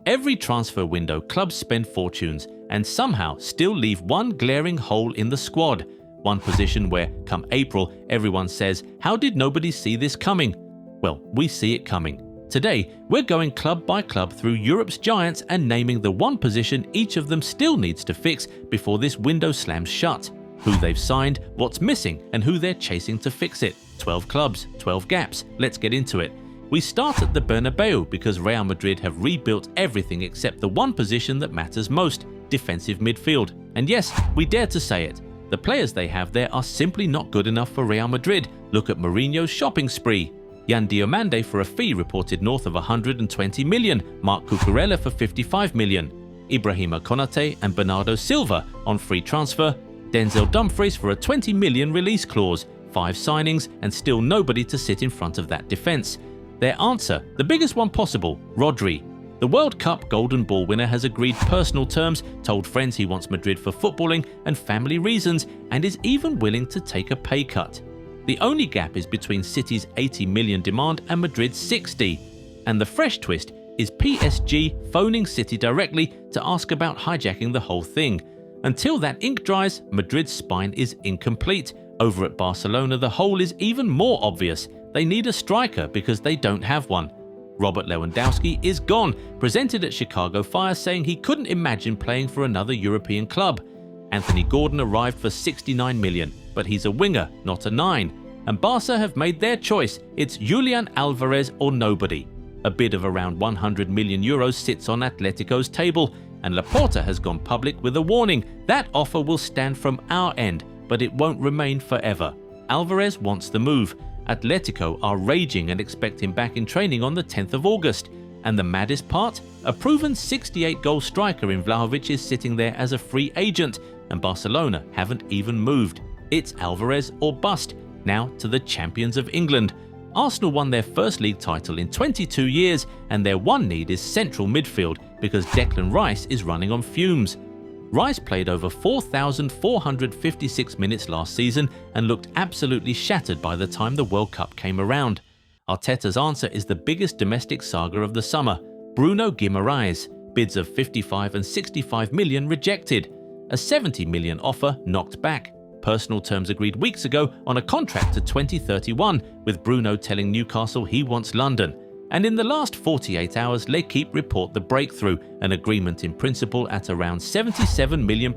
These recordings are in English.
Every transfer window, clubs spend fortunes and somehow still leave one glaring hole in the squad. One position where, come April, everyone says, "How did nobody see this coming?" Well, we see it coming. Today, we're going club by club through Europe's giants and naming the one position each of them still needs to fix before this window slams shut. Who they've signed, what's missing, and who they're chasing to fix it. 12 clubs, 12 gaps. Let's get into it. We start at the Bernabéu because Real Madrid have rebuilt everything except the one position that matters most, defensive midfield. And yes, we dare to say it. The players they have there are simply not good enough for Real Madrid. Look at Mourinho's shopping spree. Yan Diomande for a fee reported north of 120 million, Marc Cucurella for 55 million, Ibrahima Konate and Bernardo Silva on free transfer, Denzel Dumfries for a 20 million release clause, 5 signings and still nobody to sit in front of that defence. Their answer, the biggest one possible, Rodri. The World Cup Golden Ball winner has agreed personal terms, told friends he wants Madrid for footballing and family reasons, and is even willing to take a pay cut. The only gap is between City's 80 million demand and Madrid's 60. And the fresh twist is PSG phoning City directly to ask about hijacking the whole thing. Until that ink dries, Madrid's spine is incomplete. Over at Barcelona, the hole is even more obvious. They need a striker because they don't have one. Robert Lewandowski is gone, presented at Chicago Fire saying he couldn't imagine playing for another European club. Anthony Gordon arrived for 69 million, but he's a winger, not a 9. And Barca have made their choice. It's Julian Alvarez or nobody. A bid of around 100 million euros sits on Atletico's table, and Laporta has gone public with a warning. That offer will stand from our end, but it won't remain forever. Alvarez wants the move. Atletico are raging and expect him back in training on the 10th of August. And the maddest part? A proven 68-goal striker in Vlahovic is sitting there as a free agent, and Barcelona haven't even moved. It's Alvarez or bust. Now to the champions of England. Arsenal won their first league title in 22 years, and their one need is central midfield because Declan Rice is running on fumes. Rice played over 4,456 minutes last season and looked absolutely shattered by the time the World Cup came around. Arteta's answer is the biggest domestic saga of the summer, Bruno Guimaraes, bids of 55 and 65 million rejected, a 70 million offer knocked back. Personal terms agreed weeks ago on a contract to 2031, with Bruno telling Newcastle he wants London. And in the last 48 hours, L'Equipe report the breakthrough, an agreement in principle at around £77 million,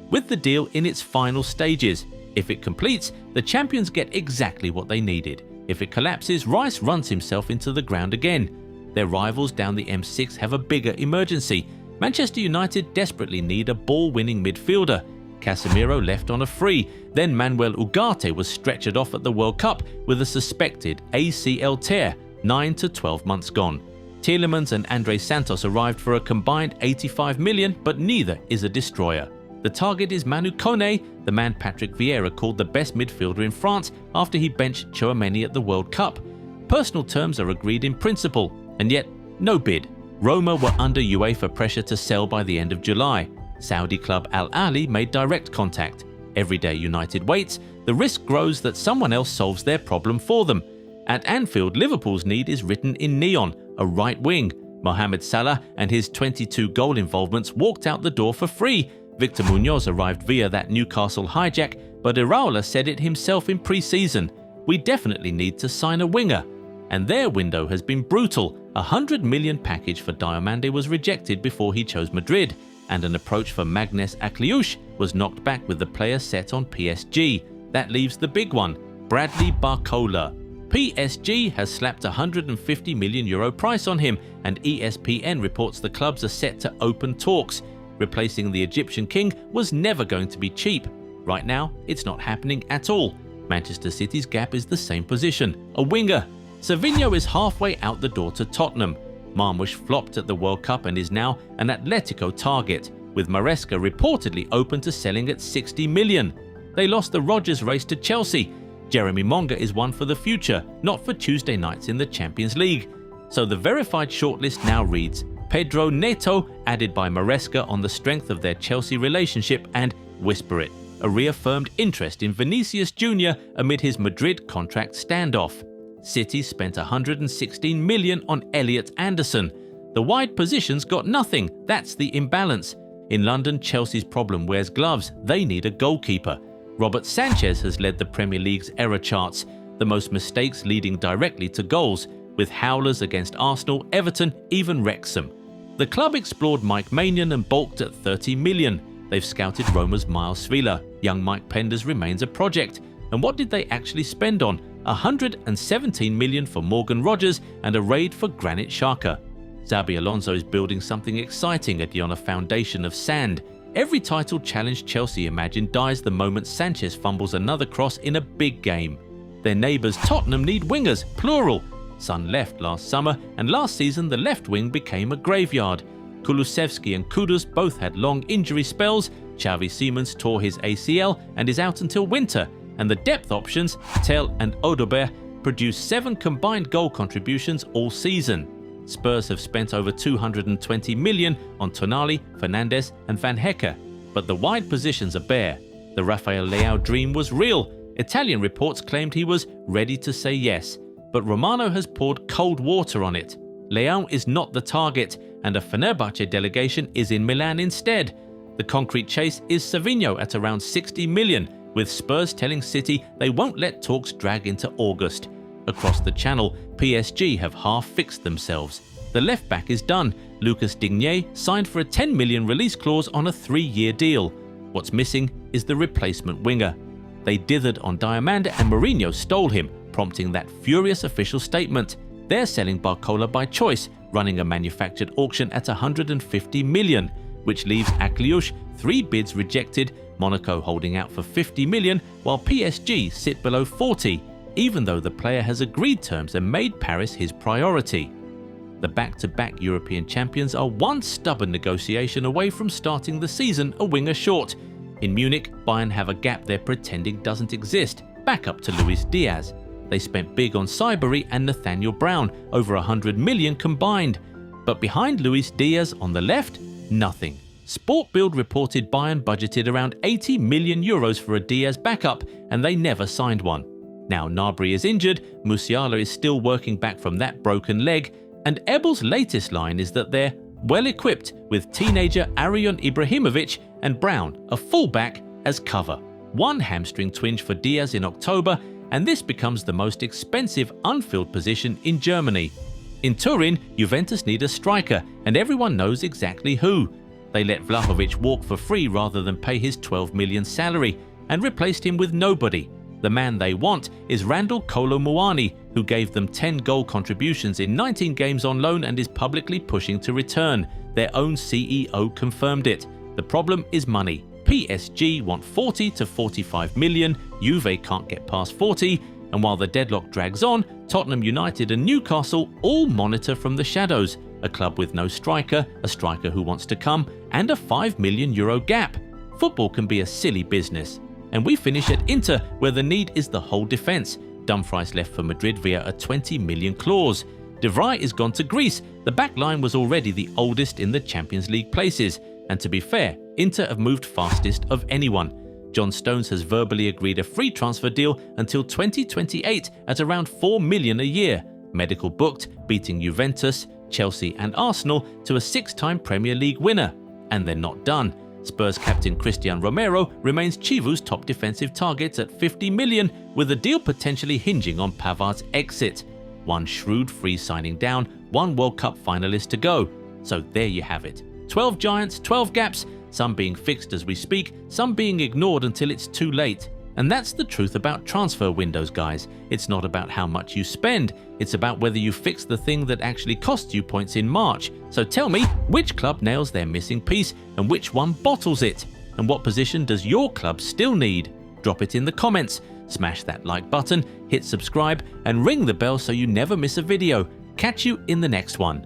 with the deal in its final stages. If it completes, the champions get exactly what they needed. If it collapses, Rice runs himself into the ground again. Their rivals down the M6 have a bigger emergency. Manchester United desperately need a ball-winning midfielder. Casemiro left on a free, then Manuel Ugarte was stretchered off at the World Cup with a suspected ACL tear, 9 to 12 months gone. Tielemans and Andre Santos arrived for a combined 85 million, but neither is a destroyer. The target is Manu Kone, the man Patrick Vieira called the best midfielder in France after he benched Tchouaméni at the World Cup. Personal terms are agreed in principle, and yet no bid. Roma were under UEFA pressure to sell by the end of July. Saudi club Al Ahly made direct contact. Every day United waits, the risk grows that someone else solves their problem for them. At Anfield, Liverpool's need is written in neon, a right wing. Mohamed Salah and his 22 goal involvements walked out the door for free. Victor Munoz arrived via that Newcastle hijack, but Iraola said it himself in pre-season. We definitely need to sign a winger. And their window has been brutal. A £100 million package for Diomande was rejected before he chose Madrid, and an approach for Magnus Akliouche was knocked back with the player set on PSG. That leaves the big one, Bradley Barcola. PSG has slapped a €150 million price on him, and ESPN reports the clubs are set to open talks. Replacing the Egyptian king was never going to be cheap. Right now, it's not happening at all. Manchester City's gap is the same position, a winger. Savinho is halfway out the door to Tottenham. Marmoush flopped at the World Cup and is now an Atletico target, with Maresca reportedly open to selling at 60 million. They lost the Rodgers race to Chelsea. Jeremy Monga is one for the future, not for Tuesday nights in the Champions League. So the verified shortlist now reads Pedro Neto, added by Maresca on the strength of their Chelsea relationship, and Whisper It, a reaffirmed interest in Vinicius Jr. amid his Madrid contract standoff. City spent 116 million on Elliot Anderson. The wide positions got nothing. That's the imbalance. In London, Chelsea's problem wears gloves. They need a goalkeeper. Robert Sanchez has led the Premier League's error charts, the most mistakes leading directly to goals, with howlers against Arsenal, Everton, even Wrexham. The club explored Mike Maignan and balked at 30 million. They've scouted Roma's Miles Svila. Young Mike Penders remains a project. And what did they actually spend on? 117 million for Morgan Rogers and a raid for Granit Xhaka. Xabi Alonso is building something exciting on a foundation of sand. Every title challenge Chelsea imagine dies the moment Sanchez fumbles another cross in a big game. Their neighbours Tottenham need wingers, plural. Son left last summer, and last season the left wing became a graveyard. Kulusevski and Kudus both had long injury spells. Xavi Simons tore his ACL and is out until winter, and the depth options, Tel and Odobert, produced 7 combined goal contributions all season. Spurs have spent over 220 million on Tonali, Fernandes and Van Hecke, but the wide positions are bare. The Rafael Leao dream was real. Italian reports claimed he was ready to say yes, but Romano has poured cold water on it. Leao is not the target, and a Fenerbahce delegation is in Milan instead. The concrete chase is Savinho at around 60 million, with Spurs telling City they won't let talks drag into August. Across the channel, PSG have half fixed themselves. The left back is done. Lucas Digne signed for a 10 million release clause on a 3-year deal. What's missing is the replacement winger. They dithered on Diamanda and Mourinho stole him, prompting that furious official statement. They're selling Barcola by choice, running a manufactured auction at 150 million, which leaves Akliouche 3 bids rejected, Monaco holding out for 50 million, while PSG sit below 40, even though the player has agreed terms and made Paris his priority. The back-to-back European champions are one stubborn negotiation away from starting the season a winger short. In Munich, Bayern have a gap they're pretending doesn't exist, back up to Luis Diaz. They spent big on Saibury and Nathaniel Brown, over 100 million combined. But behind Luis Diaz on the left, nothing. Sport Bild reported Bayern budgeted around 80 million euros for a Diaz backup, and they never signed one. Now Gnabry is injured, Musiala is still working back from that broken leg, and Ebel's latest line is that they're well equipped with teenager Arion Ibrahimovic and Brown, a fullback, as cover. One hamstring twinge for Diaz in October, and this becomes the most expensive unfilled position in Germany. In Turin, Juventus need a striker, and everyone knows exactly who. They let Vlahovic walk for free rather than pay his 12 million salary, and replaced him with nobody. The man they want is Randall Kolo Muani, who gave them 10 goal contributions in 19 games on loan and is publicly pushing to return. Their own CEO confirmed it. The problem is money. PSG want 40 to 45 million, Juve can't get past 40, and while the deadlock drags on, Tottenham United and Newcastle all monitor from the shadows. A club with no striker, a striker who wants to come, and a €5 million gap. Football can be a silly business. And we finish at Inter, where the need is the whole defence. Dumfries left for Madrid via a 20 million clause. De Vrij is gone to Greece. The back line was already the oldest in the Champions League places. And to be fair, Inter have moved fastest of anyone. John Stones has verbally agreed a free transfer deal until 2028 at around 4 million a year. Medical booked, beating Juventus, Chelsea and Arsenal to a 6-time Premier League winner. And they're not done. Spurs captain Christian Romero remains Chivu's top defensive target at 50 million, with the deal potentially hinging on Pavard's exit. One shrewd free signing down, one World Cup finalist to go. So there you have it. 12 giants, 12 gaps, some being fixed as we speak, some being ignored until it's too late. And that's the truth about transfer windows, guys. It's not about how much you spend, it's about whether you fix the thing that actually costs you points in March. So tell me, which club nails their missing piece and which one bottles it? And what position does your club still need? Drop it in the comments, smash that like button, hit subscribe and ring the bell so you never miss a video. Catch you in the next one.